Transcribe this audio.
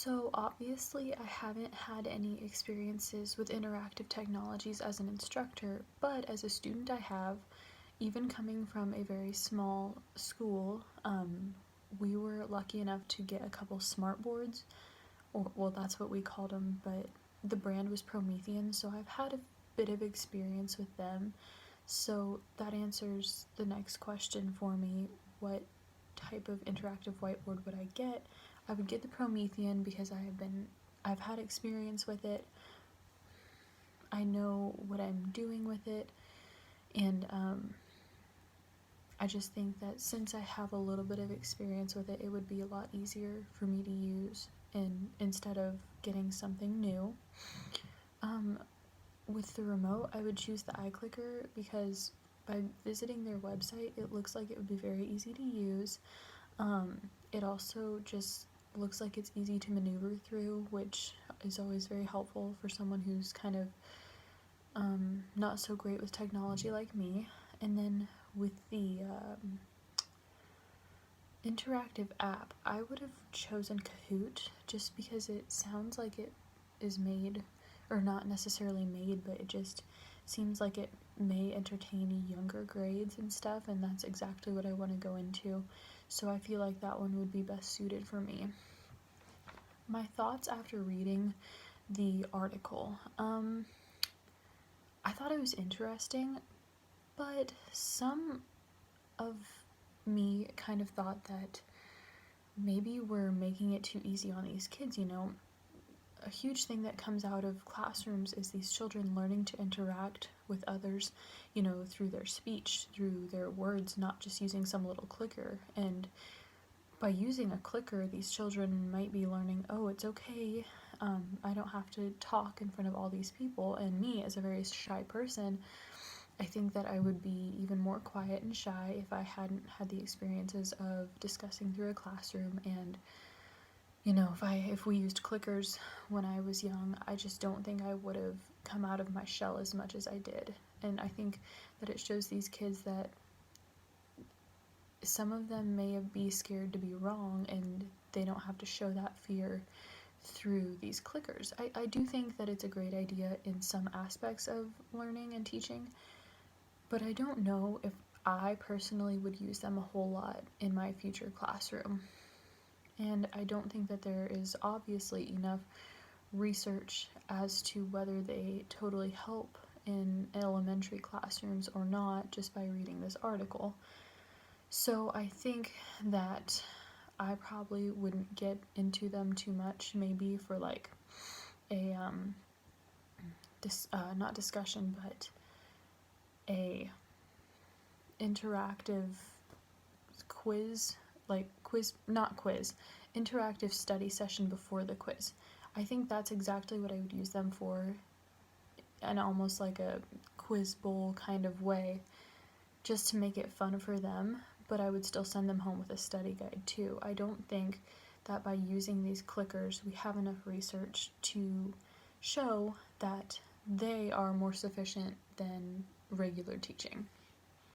So obviously I haven't had any experiences with interactive technologies as an instructor, but as a student I have. Even coming from a very small school, we were lucky enough to get a couple smart boards, or well, that's what we called them, but the brand was Promethean, so I've had a bit of experience with them. So that answers the next question for me. What type of interactive whiteboard would I get? I would get the Promethean because I've had experience with it. I know what I'm doing with it, and I just think that since I have a little bit of experience with it, it would be a lot easier for me to use instead of getting something new. With the remote, I would choose the iClicker because by visiting their website, it looks like it would be very easy to use. It also just looks like it's easy to maneuver through, which is always very helpful for someone who's kind of not so great with technology like me. And then with the interactive app, I would have chosen Kahoot just because it sounds like it is made, or not necessarily made, but it just seems like it may entertain younger grades and stuff, and that's exactly what I want to go into. So I feel like that one would be best suited for me. My thoughts after reading the article. I thought it was interesting, but some of me kind of thought that maybe we're making it too easy on these kids, A huge thing that comes out of classrooms is these children learning to interact with others, through their speech, through their words, not just using some little clicker. And by using a clicker, these children might be learning, oh, it's okay, I don't have to talk in front of all these people. And me, as a very shy person, I think that I would be even more quiet and shy if I hadn't had the experiences of discussing through a classroom. And if we used clickers when I was young, I just don't think I would have come out of my shell as much as I did. And I think that it shows these kids that some of them may be scared to be wrong, and they don't have to show that fear through these clickers. I do think that it's a great idea in some aspects of learning and teaching, but I don't know if I personally would use them a whole lot in my future classroom. And I don't think that there is obviously enough research as to whether they totally help in elementary classrooms or not just by reading this article. So I think that I probably wouldn't get into them too much, maybe for like a not discussion, but a interactive quiz, interactive study session before the quiz. I think that's exactly what I would use them for, and almost like a quiz bowl kind of way, just to make it fun for them, but I would still send them home with a study guide too. I don't think that by using these clickers we have enough research to show that they are more sufficient than regular teaching.